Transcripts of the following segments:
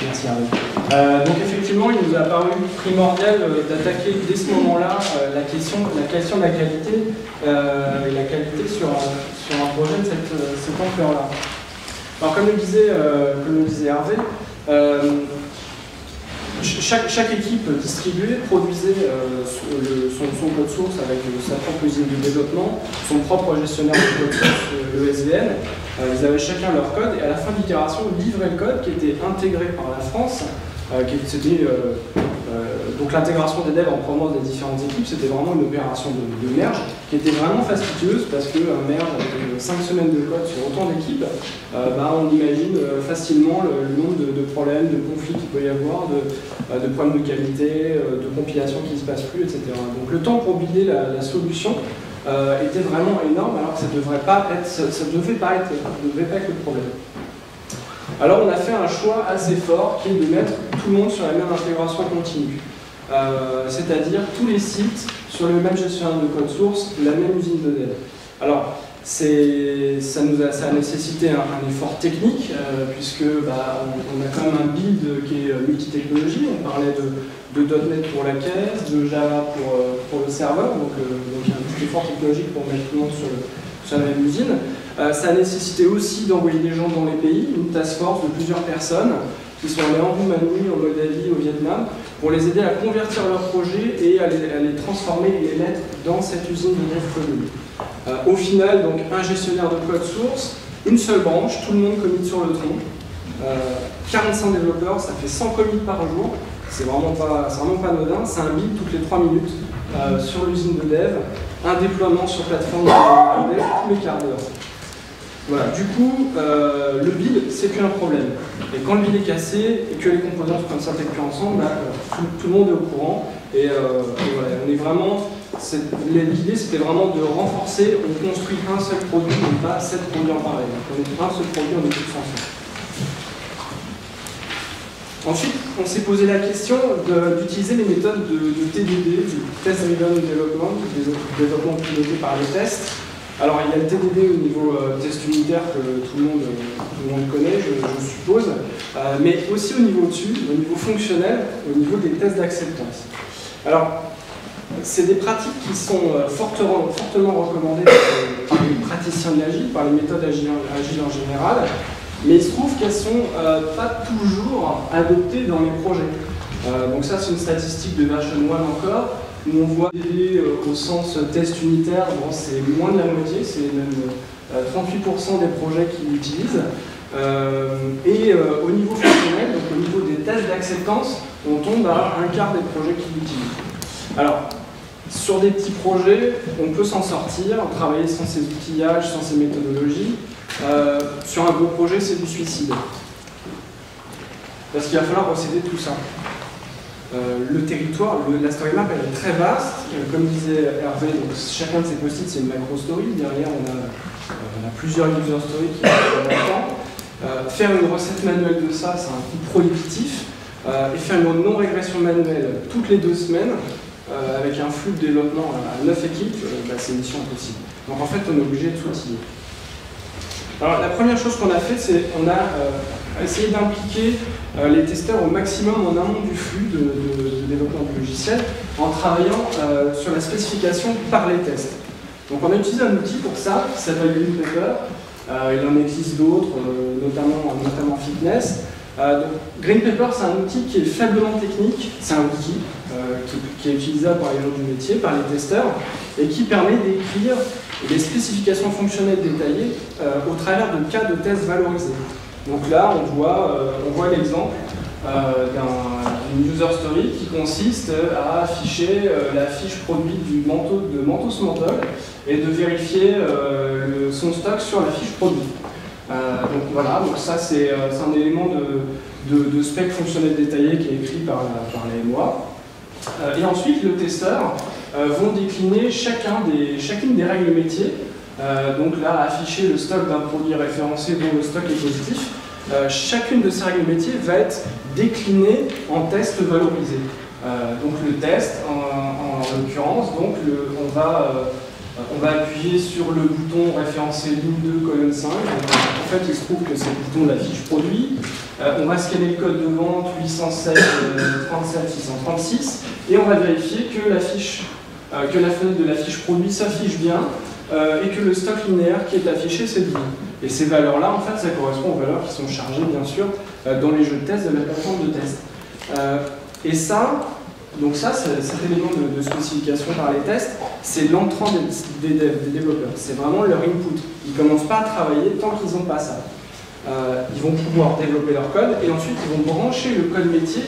Merci Hervé. Donc effectivement, il nous a paru primordial d'attaquer dès ce moment-là la question de la qualité et la qualité sur un projet de cette ampleur-là. Alors comme le disait Hervé, chaque équipe distribuée produisait son code source avec sa propre usine de développement, son propre gestionnaire de code source, le SVN. Ils avaient chacun leur code et à la fin de l'itération, ils livraient le code qui était intégré par la France. Donc l'intégration des devs en provenance des différentes équipes, c'était vraiment une opération de merge qui était vraiment fastidieuse parce qu'un merge avec 5 semaines de code sur autant d'équipes, on imagine facilement le nombre de problèmes, de conflits qu'il peut y avoir, de problèmes de qualité, de compilation qui ne se passe plus, etc. Donc le temps pour builder la solution était vraiment énorme alors que ça ne devait pas être le problème. Alors on a fait un choix assez fort qui est de mettre tout le monde sur la même intégration continue. C'est-à-dire tous les sites sur le même gestionnaire de code source, la même usine de dev. Alors ça a nécessité un effort technique puisque on a quand même un build qui est multitechnologie. On parlait de .NET pour la caisse, de Java pour le serveur, donc il y a un petit effort technologique pour mettre tout le monde sur la même usine. Ça a nécessité aussi d'envoyer des gens dans les pays, une task force de plusieurs personnes qui sont allés en Roumanie, en Moldavie, au Vietnam, pour les aider à convertir leurs projets et à les transformer et les mettre dans cette usine de dev commune. Au final, donc, un gestionnaire de code source, une seule branche, tout le monde commit sur le tronc, 45 développeurs, ça fait 100 commits par jour, c'est vraiment pas anodin, c'est un build toutes les 3 minutes sur l'usine de dev, un déploiement sur plateforme de dev tous les quarts d'heure. Voilà, du coup, le build, c'est plus un problème. Et quand le build est cassé et que les composants ne s'intègrent plus ensemble, tout le monde est au courant. Et voilà, on est vraiment. L'idée, c'était vraiment de renforcer. On construit un seul produit, mais pas 7 produits en parallèle. On est un seul produit, on est tous ensemble. Ensuite, on s'est posé la question d'utiliser les méthodes de TDD, du Test Driven Development, du développement piloté par les tests. Alors, il y a le TDD au niveau test unitaire que tout le monde connaît, je suppose, mais aussi au niveau dessus, au niveau fonctionnel, au niveau des tests d'acceptance. Alors, c'est des pratiques qui sont fortement recommandées par les praticiens de l'agile, par les méthodes agiles en général, mais il se trouve qu'elles ne sont pas toujours adoptées dans les projets. Donc ça, c'est une statistique de version 1 encore, où on voit TDD au sens test unitaire, bon, c'est moins de la moitié, c'est même 38% des projets qui l'utilisent. Et au niveau fonctionnel, donc au niveau des tests d'acceptance, on tombe à un quart des projets qui l'utilisent. Alors, sur des petits projets, on peut s'en sortir, travailler sans ces outillages, sans ces méthodologies. Sur un gros projet, c'est du suicide. Parce qu'il va falloir recéder tout ça. Le territoire, la story map, elle est très vaste. Comme disait Hervé, donc, chacun de ces post-it, c'est une macro story. Derrière, on a plusieurs user stories qui sont en même temps. Faire une recette manuelle de ça, c'est un coût prohibitif. Et faire une non-régression manuelle toutes les 2 semaines, avec un flux de développement à 9 équipes, c'est une mission impossible. Donc en fait, on est obligé de s'outiller. Alors la première chose qu'on a fait, c'est qu'on a essayé d'impliquer les testeurs au maximum en amont du flux de développement du logiciel en travaillant sur la spécification par les tests. Donc on a utilisé un outil pour ça qui s'appelle Green Paper. Il en existe d'autres, notamment Fitness. Donc, Green Paper, c'est un outil qui est faiblement technique, c'est un wiki qui est utilisable par les gens du métier, par les testeurs, et qui permet d'écrire des spécifications fonctionnelles détaillées au travers de cas de tests valorisés. Donc là, on voit l'exemple d'une user story qui consiste à afficher la fiche produit du manteau de Mentos Menthol et de vérifier son stock sur la fiche produit. Donc voilà, donc ça c'est un élément de spec fonctionnel détaillé qui est écrit par les MOA. Et ensuite, le testeur vont décliner chacune des règles métiers. Donc là, afficher le stock d'un produit référencé dont le stock est positif. Chacune de ces règles métiers va être déclinée en tests valorisés. Donc le test, en l'occurrence, on va on va appuyer sur le bouton référencé ligne 2, colonne 5. En fait, il se trouve que c'est le bouton de la fiche produit. On va scanner le code de vente 807 37 636 et on va vérifier que la fenêtre de la fiche produit s'affiche bien et que le stock linéaire qui est affiché, c'est bien. Et ces valeurs-là, en fait, ça correspond aux valeurs qui sont chargées, bien sûr, dans les jeux de test de la plateforme de test. Et ça, donc ça, cet élément de spécification par les tests, c'est l'entrant des développeurs. C'est vraiment leur input. Ils ne commencent pas à travailler tant qu'ils n'ont pas ça. Ils vont pouvoir développer leur code et ensuite ils vont brancher le code métier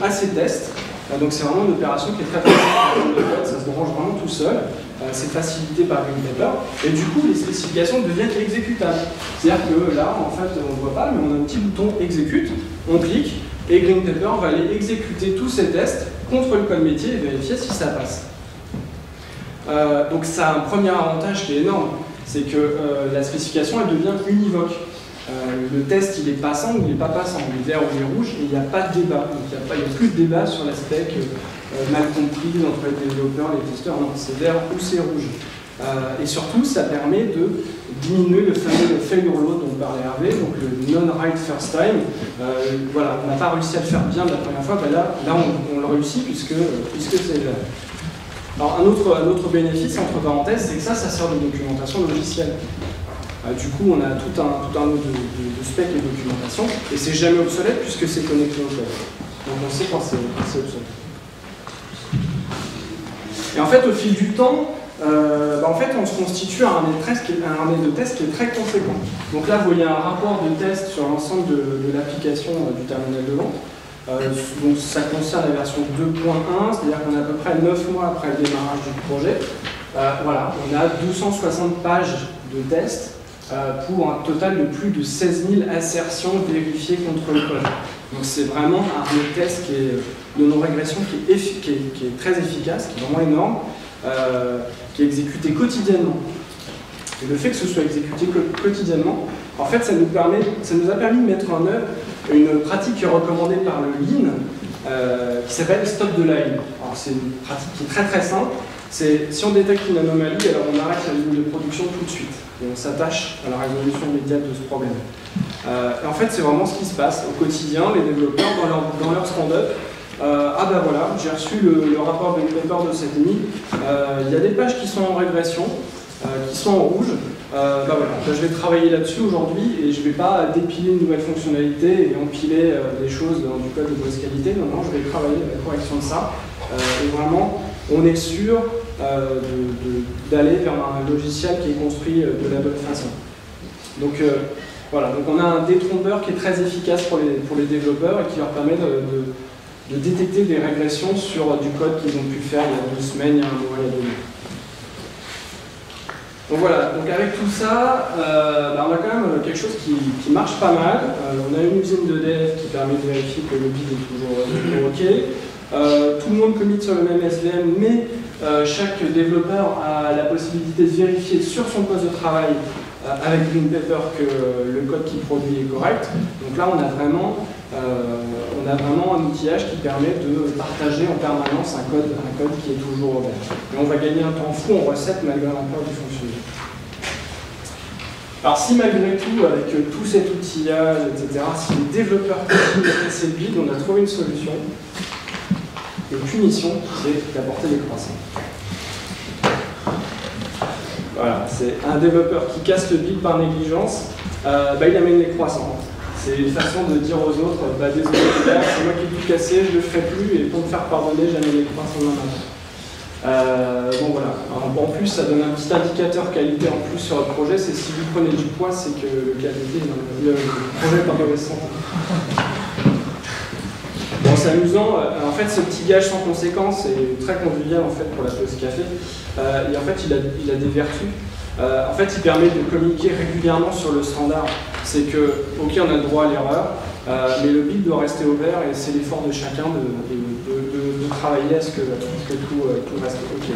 à ces tests. Donc c'est vraiment une opération qui est très facile. Ça se branche vraiment tout seul. C'est facilité par GreenPaper. Et du coup, les spécifications deviennent exécutables. C'est-à-dire que là, en fait, on ne voit pas, mais on a un petit bouton exécute, on clique, et GreenPaper va aller exécuter tous ces tests contre le code métier et vérifier si ça passe. Donc ça a un premier avantage qui est énorme, c'est que la spécification, elle devient univoque. Le test, il est passant ou il n'est pas passant, il est vert ou il est rouge, et il n'y a pas de débat. Donc il n'y a plus de débat sur l'aspect mal compris entre les développeurs et les testeurs. Non, c'est vert ou c'est rouge. Et surtout, ça permet de diminuer le fameux failure load dont parlait Hervé, donc le non-write first time. Voilà, on n'a pas réussi à le faire bien la première fois, ben là on le réussit puisque c'est vert. Alors un autre bénéfice, entre parenthèses, c'est que ça sert de documentation logicielle. Du coup, on a tout un lot de specs et de documentation, et c'est jamais obsolète puisque c'est connecté au code. Donc on sait quand c'est obsolète. Et en fait, au fil du temps, en fait, on se constitue un harnais de test qui est très conséquent. Donc là, vous voyez un rapport de test sur l'ensemble de l'application du terminal de vente. Donc ça concerne la version 2.1, c'est-à-dire qu'on est à peu près 9 mois après le démarrage du projet. Voilà, on a 260 pages de tests pour un total de plus de 16 000 assertions vérifiées contre le code. Donc c'est vraiment un harnais de test de non-régression qui est très efficace, qui est vraiment énorme, qui est exécuté quotidiennement. Et le fait que ce soit exécuté quotidiennement, en fait, ça nous a permis de mettre en œuvre une pratique qui est recommandée par le Lean, qui s'appelle Stop the Line. Alors c'est une pratique qui est très très simple. C'est si on détecte une anomalie, alors on arrête la ligne de production tout de suite et on s'attache à la résolution immédiate de ce problème. Et en fait, c'est vraiment ce qui se passe au quotidien. Les développeurs dans leur stand-up. Ah ben voilà, j'ai reçu le rapport de GreenPaper de cette nuit. Il y a des pages qui sont en régression, qui sont en rouge. Ben voilà, je vais travailler là-dessus aujourd'hui et je ne vais pas dépiler une nouvelle fonctionnalité et empiler des choses dans du code de mauvaise qualité. Non, je vais travailler à la correction de ça. Et vraiment, on est sûr d'aller vers un logiciel qui est construit de la bonne façon. Donc voilà, donc on a un détrompeur qui est très efficace pour les développeurs et qui leur permet de détecter des régressions sur du code qu'ils ont pu faire il y a 2 semaines, il y a un mois, il y a 2 mois. Donc voilà, donc avec tout ça, on a quand même quelque chose qui marche pas mal. On a une usine de dev qui permet de vérifier que le build est toujours OK. Tout le monde commit sur le même SVM, mais chaque développeur a la possibilité de vérifier sur son poste de travail avec GreenPaper que le code qu'il produit est correct. Donc là, on a vraiment un outillage qui permet de partager en permanence un code qui est toujours ouvert. Et on va gagner un temps fou en recette malgré l'ampleur du fonctionnement. Alors si malgré tout, avec tout cet outillage, etc., si les développeurs continuent à casser le build, on a trouvé une solution. Et punition, c'est d'apporter des croissants. Voilà, c'est un développeur qui casse le build par négligence, il amène les croissants. C'est une façon de dire aux autres, désolé les gars, c'est moi qui ai tout cassé, je ne le ferai plus, et pour me faire pardonner, j'amène les croissants demain matin. Bon voilà, alors, en plus ça donne un petit indicateur qualité en plus sur votre projet, c'est si vous prenez du poids, c'est que le projet est en mauvaise santé. Bon, c'est amusant, en fait ce petit gage sans conséquence est très convivial en fait pour la pause café, et en fait il a des vertus. En fait il permet de communiquer régulièrement sur le standard, c'est que ok on a le droit à l'erreur, mais le build doit rester ouvert et c'est l'effort de chacun de travailler à ce que tout reste ok.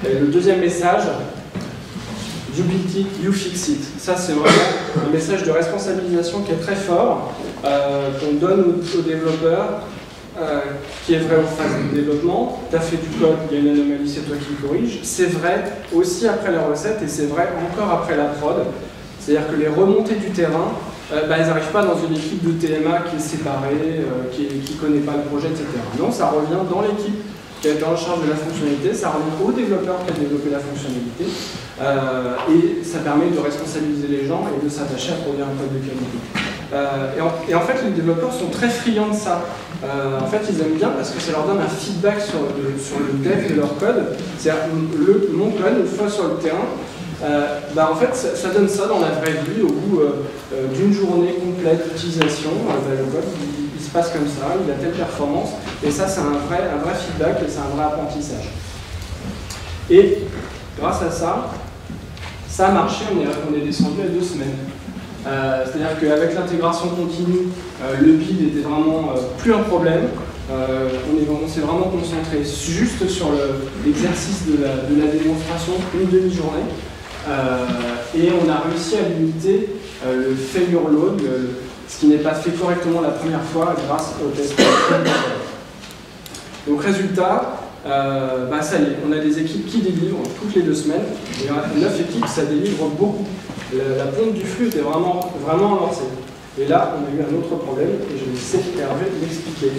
Et le deuxième message, you build it, you fix it. Ça c'est vraiment un message de responsabilisation qui est très fort, qu'on donne aux développeurs. qui est vrai en phase de développement. Tu as fait du code, il y a une anomalie, c'est toi qui le corriges. C'est vrai aussi après la recette et c'est vrai encore après la prod. C'est-à-dire que les remontées du terrain, elles n'arrivent pas dans une équipe de TMA qui est séparée, qui ne connaît pas le projet, etc. Non, ça revient dans l'équipe qui est en charge de la fonctionnalité, ça revient au développeur qui a développé la fonctionnalité, et ça permet de responsabiliser les gens et de s'attacher à produire un code de qualité. Et en fait, les développeurs sont très friands de ça. En fait, ils aiment bien parce que ça leur donne un feedback sur le dev de leur code. C'est-à-dire, mon code, une fois sur le terrain, en fait, ça donne ça dans la vraie vie, au bout d'une journée complète d'utilisation. Le code, il se passe comme ça, il a telle performance, et ça, c'est un vrai feedback et c'est un vrai apprentissage. Et grâce à ça, ça a marché, on est descendu à 2 semaines. C'est-à-dire qu'avec l'intégration continue, le build était vraiment plus un problème. On s'est vraiment concentré juste sur l'exercice de la démonstration, une demi-journée. Et on a réussi à limiter le failure load, ce qui n'est pas fait correctement la première fois grâce au test. Donc résultat, ça y est, on a des équipes qui délivrent toutes les 2 semaines, et 9 équipes, ça délivre beaucoup. La pompe du flux était vraiment amorcée. Et là, on a eu un autre problème, et je vais laisser Hervé l'expliquer.